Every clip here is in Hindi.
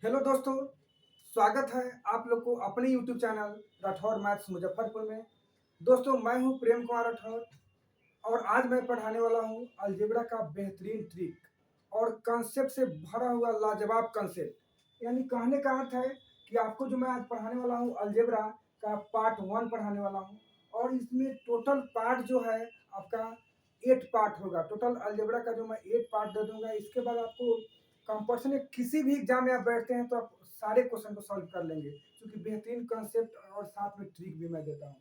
हेलो दोस्तों, स्वागत है आप लोग को अपने YouTube channel Rathore maths Muzaffarpur में। दोस्तों, मैं हूं प्रेम कुमार राठौर और आज मैं पढ़ाने वाला हूं अलजेब्रा का बेहतरीन ट्रिक और कंसेप्ट से भरा हुआ लाजवाब कंसेप्ट। यानी कहने का अर्थ है कि आपको जो मैं आज पढ़ाने वाला हूं अलजेब्रा का पार्ट 1 पढ़ाने वाला हूं और इसमें टोटल पार्ट जो है आपका 8 पार्ट होगा। टोटल अलजेब्रा का जो मैं 8 पार्ट दे दूंगा, इसके बाद आपको कंपल्सरी किसी भी एग्जाम में आप बैठते हैं तो आप सारे क्वेश्चन को सॉल्व कर लेंगे, क्योंकि बेहतरीन कंसेप्ट और साथ में ट्रिक भी मैं देता हूँ।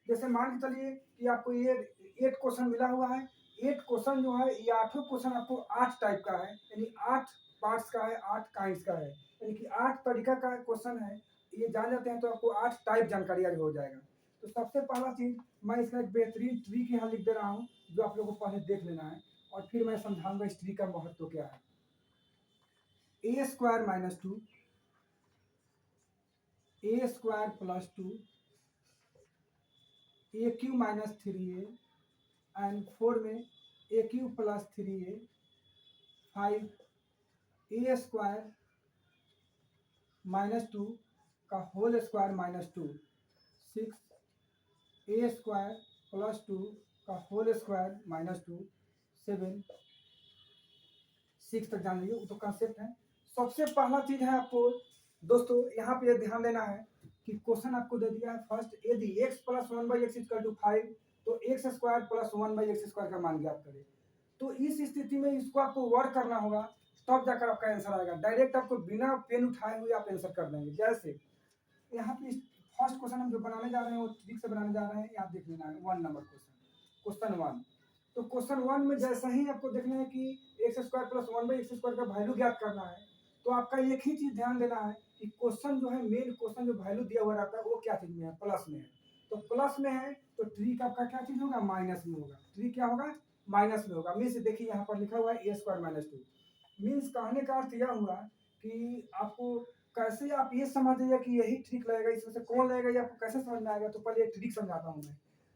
जैसे मान के चलिए कि आपको ये 8 क्वेश्चन मिला हुआ है। 8 क्वेश्चन जो है ये आठों क्वेश्चन आपको 8 टाइप का है, यानी 8 पार्ट्स का है, 8 काइंड्स का है, यानी कि 8 तरीका का क्वेश्चन है। ये जान जाते हैं तो आपको 8 टाइप जानकारी आज हो जाएगा। तो सबसे पहला चीज, मैं इसका एक बेहतरीन ट्रिक यहाँ लिख दे रहा हूँ जो आप लोगों को पहले देख लेना है और फिर मैं समझाऊंगा इस ट्रिक का महत्व क्या है। A square minus two, a square plus two, a cube minus three a and 4 में a cube plus three a, 5 a square minus two का whole square minus two, 6 a square plus two का होल स्क्वायर माइनस टू, 7 6 तक जान लीजिए, वो तो कंसेप्ट है। सबसे पहला चीज है आपको दोस्तों यहाँ पे ध्यान देना है कि क्वेश्चन आपको दे दिया है फर्स्ट, यदि x plus one by x equal to 5 तो x square plus one by x square का मान ज्ञात करें। तो इस स्थिति में इसको आपको वर्क करना होगा, तब जाकर आपका आंसर आएगा। डायरेक्ट आपको बिना पेन उठाए हुए आप आंसर कर देंगे। जैसे यहाँ पे फर्स्ट क्वेश्चन हम जो बनाने जा रहे हैं वो ट्रिक से बनाने जा रहे हैं, यहाँ देख लेना है 1 नंबर क्वेश्चन 1। तो क्वेश्चन 1 में जैसा ही आपको देखना है कि x square plus one by x square का वैल्यू ज्ञात करना है, तो आपका एक ही चीज ध्यान देना है कि क्वेश्चन जो है, मेन क्वेश्चन जो वैल्यू दिया हुआ रहता है वो क्या चीज में है, प्लस में है। तो प्लस में है तो ट्रिक आपका क्या चीज होगा, माइनस में होगा। ट्रिक क्या होगा, माइनस में होगा। मीन्स देखिए यहाँ पर लिखा हुआ है a square minus to. Means कहने का अर्थ यह हुआ कि आपको कैसे आप ये समझ जाइए कि यही ट्रिक लगेगा, इसमें से कौन लगेगा ये आपको कैसे समझ में आएगा। तो पहले एक ट्रिक समझाता हूँ मैं।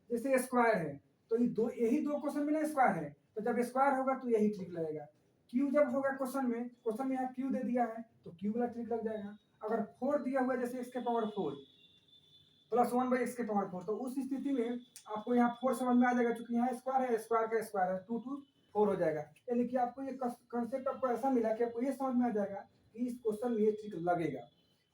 जैसे स्क्वायर है तो ये दो, यही दो क्वेश्चन में ना स्क्वायर है, तो जब स्क्वायर होगा तो यही ट्रिक लगेगा। क्यू जब होगा क्वेश्चन में यहाँ क्यू दे दिया है तो क्यू वाला ट्रिक लग जाएगा। अगर 4 दिया हुआ है, जैसे एक्स के power 4 plus one by x के पावर 4, तो उस स्थिति में आपको यहाँ 4 समझ में आ जाएगा, क्योंकि यहाँ स्क्वायर है, स्क्वायर का स्क्वायर है, 2 2 4 हो जाएगा। यानी कि आपको ये कंसेप्ट आपको ऐसा मिला कि आपको ये समझ में आ जाएगा कि इस क्वेश्चन में ये ट्रिक लगेगा।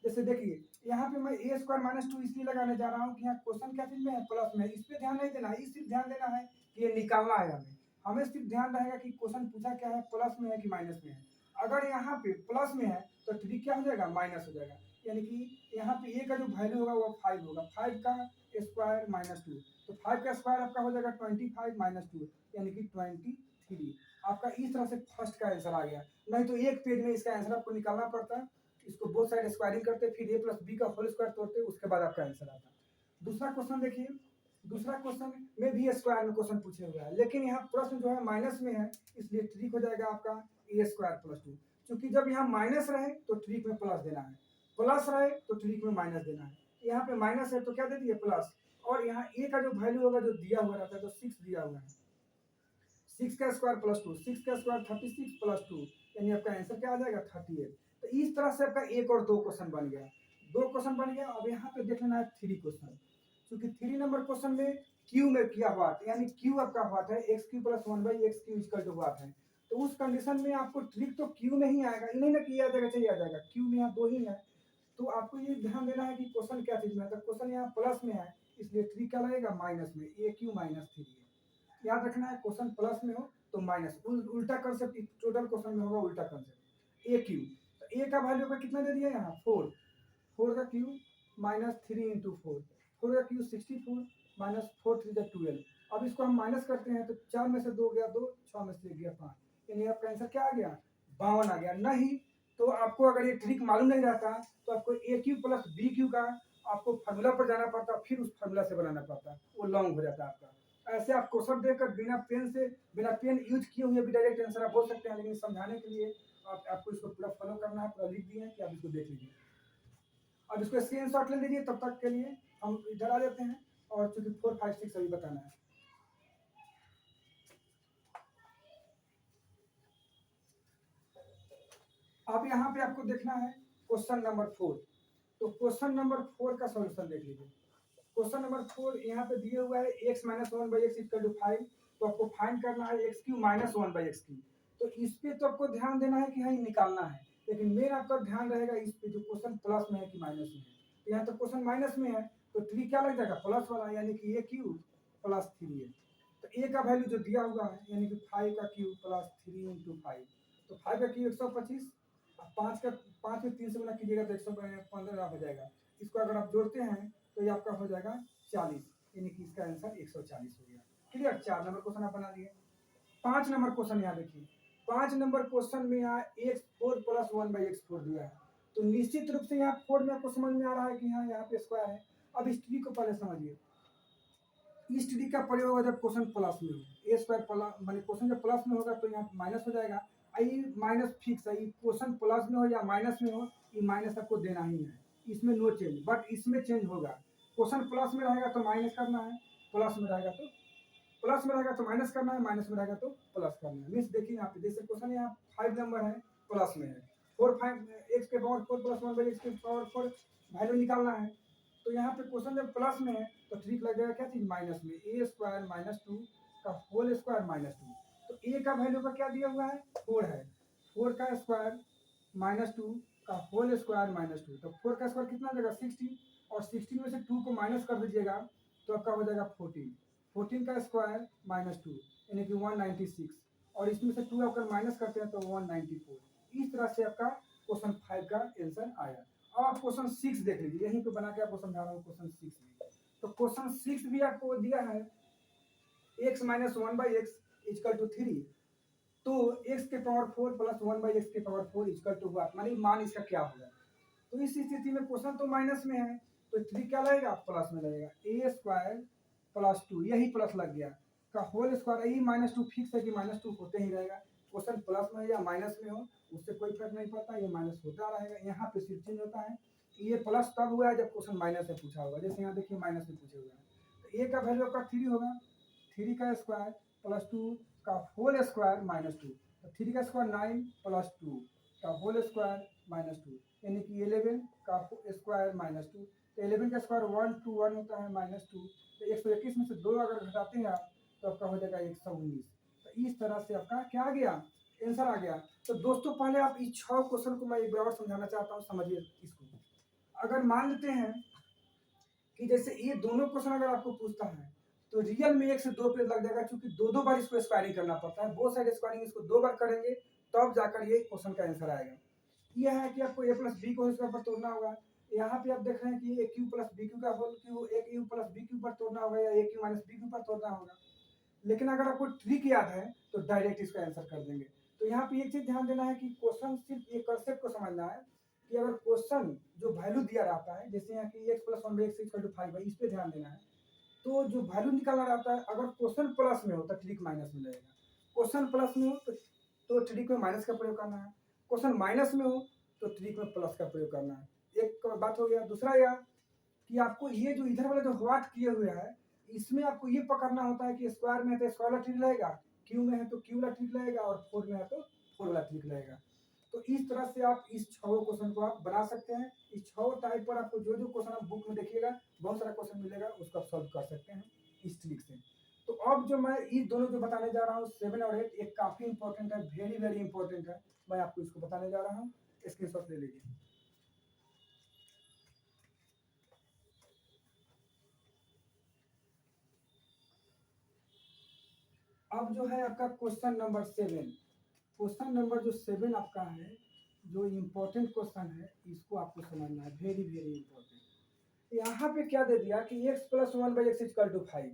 जैसे देखिए यहाँ पे मैं ए स्क्वायर माइनस टू इसलिए लगाने जा रहा हूँ कि यहाँ क्वेश्चन क्या चीज में है, प्लस में है। इस पे ध्यान नहीं देना है, इस सिर्फ ध्यान देना है कि ये निकालना है हमें। हमें सिर्फ ध्यान रहेगा कि क्वेश्चन पूछा क्या है, प्लस में है कि माइनस में है। अगर यहाँ पे प्लस में है तो ट्रिक क्या हो जाएगा, माइनस हो जाएगा। यानी कि यहाँ पे ए का जो वैल्यू होगा वो 5 होगा, 5 का स्क्वायर माइनस टू, तो 5 का स्क्वायर आपका हो जाएगा 25 माइनस टू, यानी कि 23। आपका इस तरह से फर्स्ट का आंसर आ गया। नहीं तो एक पेज में इसका आंसर आपको निकालना पड़ता है, इसको बोथ साइड स्क्वायरिंग करते, फिर ए प्लस बी का होल स्क्वायर तोड़ते, उसके बाद आपका आंसर आता। दूसरा क्वेश्चन देखिए, दूसरा क्वेश्चन में भी स्क्वायर में क्वेश्चन पूछे हुए हैं, लेकिन यहाँ प्रश्न जो है माइनस में है, इसलिए ट्रिक हो जाएगा आपका ए स्क्वायर प्लस टू। क्योंकि जब यहाँ माइनस रहे तो ट्रिक में प्लस देना है, प्लस रहे तो ट्रिक में माइनस देना है। यहाँ पे माइनस है तो क्या दे दिए, प्लस। और यहाँ ए का जो वैल्यू होगा जो दिया हुआ रहता है, तो 6 दिया हुआ है, 6 का स्क्वायर प्लस टू, 6 का स्क्वायर 36 प्लस टू, यानी आपका आंसर क्या आ जाएगा, 38। तो इस तरह से आपका एक और दो क्वेश्चन बन गया, दो क्वेश्चन बन गया। अब यहाँ पे देख लेना है 3 क्वेश्चन, क्योंकि 3 नंबर क्वेश्चन में क्यू में किया हुआ है, यानी क्यू आपका हुआ है x cube plus one by x cube equal to हुआ है। तो उस कंडीशन में आपको ट्रिक तो क्यू में ही आएगा, नहीं ना कि आ जाएगा, चाहिए आ जाएगा। क्यू में यहाँ दो ही है, तो आपको ये ध्यान देना है कि क्वेश्चन क्या चीज में है। तो क्वेश्चन यहाँ प्लस में है, इसलिए ट्रिक क्या लगेगा, माइनस में, ए क्यू माइनस थ्री है। याद रखना है, क्वेश्चन प्लस में हो तो माइनस, उल्टा कंसेप्ट टोटल क्वेश्चन में होगा, उल्टा कंसेप्ट। ए क्यू, तो ए का वैल्यू का कितना दे दिया यहाँ 4, 4 का क्यू माइनस 3 इंटू 4, 4 का क्यू 64 माइनस 4 3 12। अब इसको हम माइनस करते हैं तो 4 में से 2 गया 2, 6 में से 1 गया 5, यानी आपका आंसर क्या आ गया, 52 आ गया। नहीं तो आपको अगर ये ट्रिक मालूम नहीं रहता तो आपको ए क्यू प्लस बी क्यू का आपको फार्मूला पर जाना पड़ता, फिर उस फार्मूला से बनाना पड़ता, वो लॉन्ग हो जाता आपका। ऐसे आप क्वेश्चन देकर बिना पेन से, बिना पेन यूज किए हुए भी डायरेक्ट आंसर आप बोल सकते हैं, लेकिन समझाने के लिए आपको इसको पूरा फॉलो करना है, पूरा लिख दिए हैं कि आप इसको देख लीजिए। अब इसको स्क्रीनशॉट ले लीजिए, तब तक के लिए हम इधर आ जाते हैं और चूंकि 4 5 6 अभी बताना है। अब यहाँ पे आपको देखना है क्वेश्चन नंबर 4। तो क्वेश्चन नंबर 4 का सॉल्यूशन देख लीजिए। क्वेश्चन नंबर 4 यहाँ पे दिया हुआ है x minus one by x equal to 5। तो आपको फाइंड करना है x cube minus one by x cube. तो इस पे तो आपको ध्यान देना है कि हाँ निकालना है, लेकिन मेन आपका ध्यान रहेगा इस पे जो क्वेश्चन प्लस में है कि माइनस में है। तो यहाँ तो क्वेश्चन माइनस में है, तो 3 क्या लग जाएगा प्लस वाला, यानी कि ए क्यू प्लस 3 है। तो ए का वैल्यू जो दिया हुआ है यानी कि 5 का क्यू प्लस 3 इंटू 5। तो 5 का क्यू 125, 5 में 3 से गुना कीजिएगा तो 115 हो जाएगा। इसको अगर आप जोड़ते हैं तो ये आपका हो जाएगा 40, यानी कि इसका आंसर 140 हो गया। क्लियर। 4 नंबर क्वेश्चन आप बना लिए। 5 नंबर क्वेश्चन यहाँ देखिए। 5 नंबर क्वेश्चन में यहाँ x four plus one by x four दिया है। तो निश्चित रूप से यहाँ 4 में आपको समझ में आ रहा है कि हाँ यहाँ पे स्क्वायर है। अब इस ट्री को पहले समझिए। इस ट्री का प्रयोग होगा जब क्वेश्चन प्लस में हो। ए स्क्वायर प्लस माने क्वेश्चन जब प्लस में होगा तो यहाँ माइनस हो जाएगा। आई माइनस फिक्स है, क्वेश्चन प्लस में हो या माइनस में हो, ये माइनस आपको देना ही है, इसमें नो चेंज। बट इसमें चेंज होगा। क्वेश्चन प्लस में रहेगा तो माइनस करना है, प्लस में रहेगा तो प्लस में रहेगा तो माइनस करना है, माइनस में रहेगा तो प्लस करना है। मीन्स देखिए यहाँ पे जैसे क्वेश्चन यहाँ 5 नंबर है, प्लस में है 4 5 एक्स के power 4 plus one by x के पावर 4 वैल्यू निकालना है। तो यहाँ पे क्वेश्चन जब प्लस में है तो ठीक लग जाएगा क्या चीज माइनस में, ए स्क्वायर माइनस 2 का होल स्क्वायर माइनस 2। तो ए का वैल्यू का क्या दिया हुआ है 4 है, 4 का स्क्वायर माइनस 2 का होल स्क्वायर माइनस 2। तो 4 का स्क्वायर कितना हो जाएगा 60, और 16 में से 2 को माइनस कर दीजिएगा तो आपका हो जाएगा 14। 14 का स्क्वायर माइनस 2 यानी कि 196, और इसमें से 2 अगर माइनस करते हैं तो 194। इस तरह से आपका क्वेश्चन 5 का आंसर आया। अब आप क्वेश्चन 6 देख लीजिए, यहीं पे बना के आपको समझा रहा हूँ क्वेश्चन 6 भी। तो क्वेश्चन 6 भी आपको दिया है x minus one by x equal to 3। तो x के power 4 plus one by x के पावर 4 इजकल टू हुआ, मानी मान इसका क्या होगा। तो इस स्थिति में क्वेश्चन तो माइनस में है तो 3 क्या लगेगा प्लस में लगेगा, ए स्क्वायर प्लस 2 यही प्लस लग गया का होल स्क्वायर। यही माइनस 2 फिक्स है कि माइनस 2 होते ही रहेगा। क्वेश्चन प्लस में या माइनस में हो उससे कोई फर्क नहीं पड़ता, ये माइनस होता रहेगा। यहाँ पे सिर्फ चेंज होता है, ये प्लस तब हुआ है जब क्वेश्चन माइनस से पूछा होगा। जैसे यहाँ देखिए माइनस में पूछे हुए हैं, तो ए का वैल्यू आपका 3 होगा, 3 का स्क्वायर प्लस 2 का होल स्क्वायर माइनस 2। तो 3 का स्क्वायर 9 प्लस 2 का होल स्क्वायर माइनस 2 यानी कि 11 का स्क्वायर माइनस 2। तो 11 का स्क्वायर 1 to 1 होता है माइनस 2। तो 121 में से 2 अगर घटाते हैं आप तो आपका हो जाएगा 119। तो इस तरह से आपका क्या आ गया आंसर आ गया। तो दोस्तों पहले आप इस 6 क्वेश्चन को मैं एक बार और समझाना चाहता हूँ, समझिए इसको। अगर मान लेते हैं कि जैसे ये दोनों क्वेश्चन अगर आपको पूछता है तो रियल में 1 से 2 पेज लग जाएगा, क्योंकि दो बार इसको स्क्वायरिंग करना पड़ता है। बहुत सारे स्क्वायरिंग इसको 2 बार करेंगे तब जाकर ये क्वेश्चन का आंसर आएगा। यह है कि आपको ए प्लस बी को इसके ऊपर तोड़ना होगा। यहाँ पे आप देख रहे हैं कि a cube plus b cube का whole cube a cube plus b cube पर तोड़ना होगा या a cube minus b cube पर तोड़ना होगा। लेकिन अगर आपको ट्रिक याद है तो डायरेक्ट इसका आंसर कर देंगे। तो यहाँ पे एक चीज ध्यान देना है कि क्वेश्चन सिर्फ एक कंसेप्ट को समझना है कि अगर क्वेश्चन जो वैल्यू दिया रहता है, जैसे यहाँ की x plus one by x equal to 5 है, इस पे ध्यान देना है। तो जो वैल्यू निकालना रहता है अगर क्वेश्चन प्लस में हो तो ट्रिक माइनस में लगेगा, क्वेश्चन प्लस में हो तो ट्रिक में माइनस का प्रयोग करना है, क्वेश्चन माइनस में हो तो ट्रिक में प्लस का प्रयोग करना है। एक बात हो गया। दूसरा यह कि आपको ये जो इधर वाले जो व्हाट किए हुए हैं इसमें आपको ये पकड़ना होता है कि स्क्वायर में है तो स्क्वायर वाला ट्रिक लगेगा, क्यू में है तो क्यू वाला ट्रिक लगेगा, और 4 में है तो 4 वाला ट्रिक लगेगा। तो इस तरह से आप इस 6 क्वेश्चन को आप बना सकते हैं। इस 6 टाइप पर आपको जो जो क्वेश्चन आप बुक में देखिएगा बहुत सारा क्वेश्चन मिलेगा, उसको आप सॉल्व कर सकते हैं इस ट्रिक से। तो अब जो मैं ये दोनों जो बताने जा रहा हूँ 7 और 8, एक काफी इंपॉर्टेंट है, वेरी वेरी इंपॉर्टेंट है। मैं आपको इसको बताने जा रहा हूँ, स्क्रीनशॉट ले लीजिए। अब जो है आपका क्वेश्चन नंबर 7, क्वेश्चन नंबर जो 7 आपका है, जो इम्पोर्टेंट क्वेश्चन है इसको आपको समझना है, वेरी वेरी इंपॉर्टेंट। यहाँ पे क्या दे दिया कि x plus one by x equal to 5,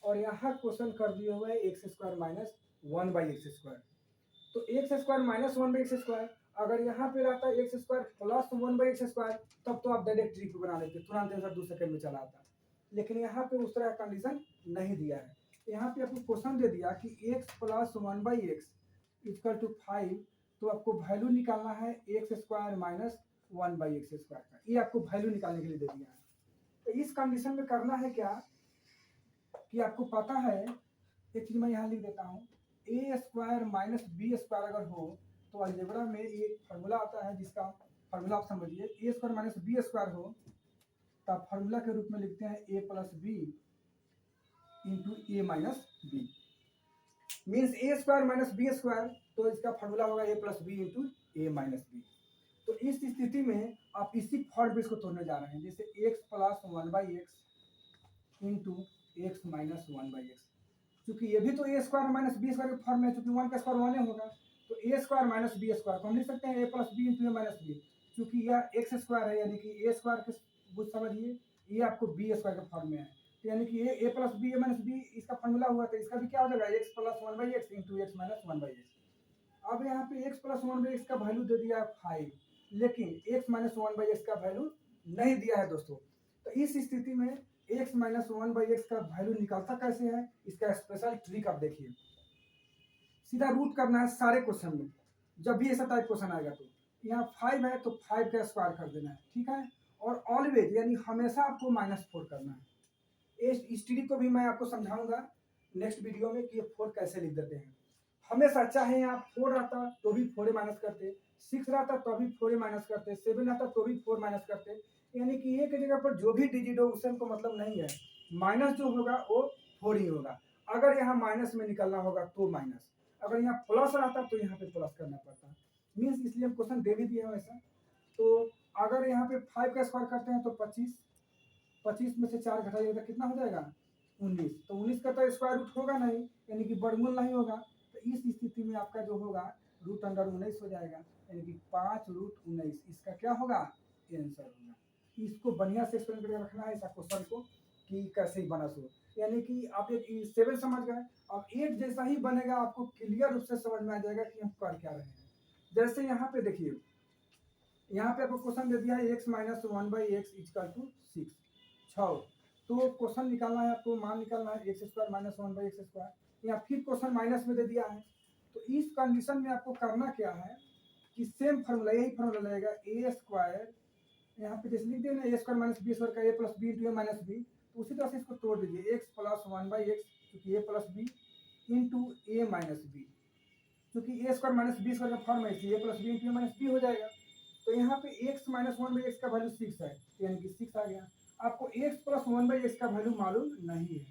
और यहाँ क्वेश्चन कर दिया हुआ है x square minus one by x square. तो x square minus one by x square, अगर यहाँ पे रहता है x square plus one by x square तब तो आप डायरेक्ट ट्रिक बना लेते, तुरंत आंसर 2 सेकंड में चला आता। लेकिन यहाँ पे उस तरह कंडीशन नहीं दिया है। यहाँ पे आपको क्वेश्चन दे दिया कि x plus one by x equal to 5, तो आपको वैल्यू निकालना है x square minus one by x square का। ये आपको वैल्यू निकालने के लिए दे दिया है। तो इस कंडीशन में करना है क्या कि आपको पता है, एक चीज मैं यहाँ लिख देता हूँ, ए स्क्वायर माइनस बी स्क्वायर अगर हो तो अलजेब्रा में एक फार्मूला आता है जिसका फार्मूला आप समझिए, ए स्क्वायर माइनस बी स्क्वायर हो तो आप फार्मूला के रूप में लिखते हैं ए प्लस बी इंटू ए माइनस बी, मीन्स ए स्क्वायर माइनस बी स्क्वायर, तो इसका फार्मूला होगा ए प्लस बी इंटू ए माइनस बी। तो इस स्थिति में आप इसी फॉर्म बेस को तोड़ने जा रहे हैं, जैसे x plus one by x into x minus one by x, क्योंकि ये भी तो ए स्क्वायर माइनस बी स्क्वायर के फॉर्म में, चूंकि वन का स्क्वायर वन होगा तो ए स्क्वायर माइनस बी स्क्वायर को हम लिख सकते हैं ए प्लस बी इंटू ए माइनस बी, क्योंकि यह एक्स स्क्वायर है, यानी कि ए स्क्वायर के बुझ समझिए, ये आपको बी स्क्वायर के फॉर्म में है, तो यानी कि ए प्लस बी ए माइनस बी इसका फॉर्मूला हुआ, तो इसका भी क्या हो जाएगा x plus one by x into x minus one by x. अब यहाँ पे x plus one by x का वैल्यू दे दिया है 5, लेकिन x minus one by x का वैल्यू नहीं दिया है दोस्तों। तो इस स्थिति में x minus one by x का वैल्यू निकालता कैसे है, इसका स्पेशल ट्रिक आप देखिए। सीधा रूट करना है सारे क्वेश्चन में, जब भी ऐसा टाइप क्वेश्चन आएगा तो यहाँ 5 है तो 5 का स्क्वायर कर देना है, ठीक है। और ऑलवेज यानी हमेशा आपको -4 करना है। इस ट्रिक को भी मैं आपको समझाऊंगा नेक्स्ट वीडियो में कि ये 4 कैसे लिख देते हैं। हमेशा चाहे आप 4 रहता तो भी 4 माइनस करते, 6 रहता तो भी 4 माइनस करते, 7 रहता तो भी 4 माइनस करते, यानी कि एक जगह पर जो भी डिजिट हो उससे हमको मतलब नहीं है, माइनस जो होगा वो 4 ही होगा। अगर यहाँ माइनस में निकलना होगा तो माइनस, अगर यहाँ प्लस रहता तो यहाँ पे प्लस करना पड़ता, मीन्स इसलिए हम क्वेश्चन दे भी दिए हैं वैसा। तो अगर यहाँ पे 5 का स्क्वायर करते हैं तो 25, 25 में से 4 घटाइएगा तो कितना हो जाएगा 19, तो 19 का तो स्क्वायर रूट होगा नहीं, यानी कि वर्गमूल नहीं होगा, तो इस स्थिति में आपका जो होगा रूट अंडर 19 हो जाएगा, यानी कि 5 रूट 19 इसका क्या होगा आंसर होगा। इसको बढ़िया से एक्सप्लेन करके रखना है ऐसा क्वेश्चन को कि कैसे ही बना सो, यानी कि आप एक 7 समझ गए, अब 8 जैसा ही बनेगा आपको क्लियर रूप से समझ में आ जाएगा कि हम कर क्या रहे हैं। जैसे यहाँ पे देखिए, यहाँ पे आपको क्वेश्चन दे दिया है x minus one by x equal to 6, तो क्वेश्चन निकालना है आपको, मान निकालना है x square minus one by x square, यहाँ फिर क्वेश्चन माइनस में दे दिया है। तो इस कंडीशन में आपको करना क्या है कि सेम फार्मूला, यही फार्मूला लगेगा ए स्क्वायर, यहाँ पे जैसे लिख दिया ना ए स्क्वायर माइनस बी स्क्वायर का ए प्लस बी इंटू ए माइनस बी, तो उसी तरह से इसको तोड़ दीजिए x plus one by x क्योंकि ए प्लस बी इंटू ए माइनस बी, क्योंकि ए स्क्वायर माइनस बी स्क्वायर का फॉर्म है इसलिए ए प्लस बी इंटू ए माइनस बी हो जाएगा। तो यहाँ पे x minus one by x का वैल्यू 6 है, यानी कि 6 आ गया। आपको x plus one by x का वैल्यू मालूम नहीं है,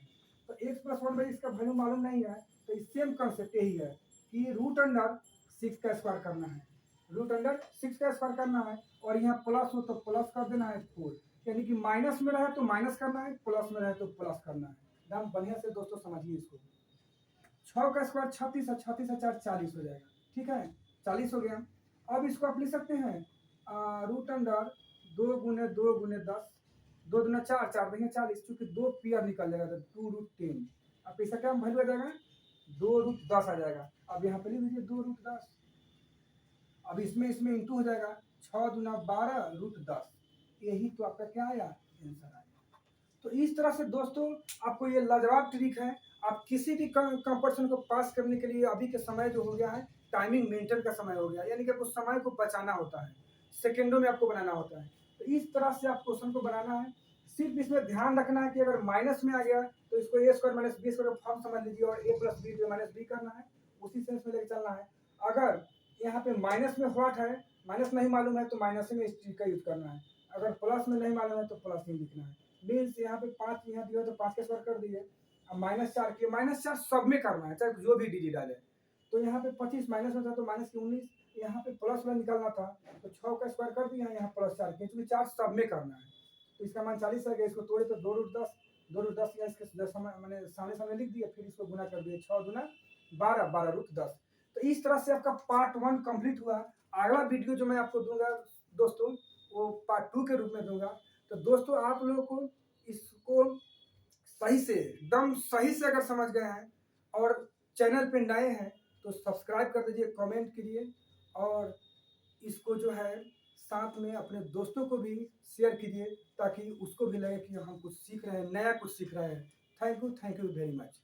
तो x plus one by x का वैल्यू मालूम नहीं है, तो सेम कंसेप्ट यही है कि रूट अंडर 6 का स्क्वायर करना है, रूट अंडर 6 का स्क्वायर करना है, और यहाँ प्लस हो तो प्लस कर देना है 4, यानी कि माइनस में रहे तो माइनस करना है, प्लस में रहे तो प्लस करना है। एकदम बढ़िया से दोस्तों समझिए इसको। 6 का स्क्वायर 36 है, 36 से 4 40 हो जाएगा, ठीक है 40 हो गया। अब इसको आप लिख सकते हैं रूट अंडर 2 गुने 2 गुने 10, 2 दुना 4, 4 देंगे 40, चूंकि 2 पेयर निकल जाएगा तो 2 रूट 10, अब इसका क्या वैल्यू आ जाएगा 2 रूट 10 आ जाएगा। अब यहाँ पे लिख दीजिए 2 रूट 10, अब इसमें इंटू हो जाएगा 6 दुना 12 रूट 10, यही तो आपका क्या आया आंसर आया। तो इस तरह से दोस्तों आपको ये लाजवाब ट्रिक है, आप किसी भी कंपटीशन को पास करने के लिए अभी के समय जो हो गया है टाइमिंग मेंटेन का समय हो गया, यानी कि आपको समय को बचाना होता है, सेकेंडों में आपको बनाना होता है। तो इस तरह से आप क्वेश्चन को बनाना है, सिर्फ इसमें ध्यान रखना है कि अगर माइनस में आ गया तो इसको ए स्क्वायर माइनस बी स्क्वायर का फॉर्म समझ लीजिए और ए प्लस बी माइनस बी करना है, उसी सेंस में लेकर चलना है। अगर यहाँ पे माइनस में व्हाट है, माइनस नहीं मालूम है तो माइनस में इस ट्रिक का यूज करना है, अगर प्लस में नहीं मालूम है तो प्लस में लिखना है। मीन्स यहाँ पे 5 यहाँ दिया तो 5 का स्क्वायर कर दिए, अब -4 किए, -4 सब में करना है चाहे जो भी डिजिट डाले। तो यहाँ पे 25 माइनस में था तो माइनस की 19, यहाँ पे प्लस में निकालना था तो 6 का स्क्वायर कर दिया, यहाँ +4 क्योंकि 4 सब में करना है, तो इसका मान 40 आ गया। इसको तोड़े तो 2 रूट 10, 2 रूट 10 या इसके मैंने सामने सामने लिख दिया, फिर इसको गुना कर दिया 6 दुना 12, 12 रूट 10। तो इस तरह से आपका पार्ट 1 कंप्लीट हुआ। अगला वीडियो जो मैं आपको दूंगा दोस्तों वो पार्ट 2 के रूप में दूंगा। तो दोस्तों आप लोगों को इसको सही से एकदम सही से अगर समझ गए हैं और चैनल पे नए हैं तो सब्सक्राइब कर दीजिए, कमेंट कीजिए, और इसको जो है साथ में अपने दोस्तों को भी शेयर कीजिए ताकि उसको भी लगे कि हम कुछ सीख रहे हैं, नया कुछ सीख रहे हैं। Thank you very much.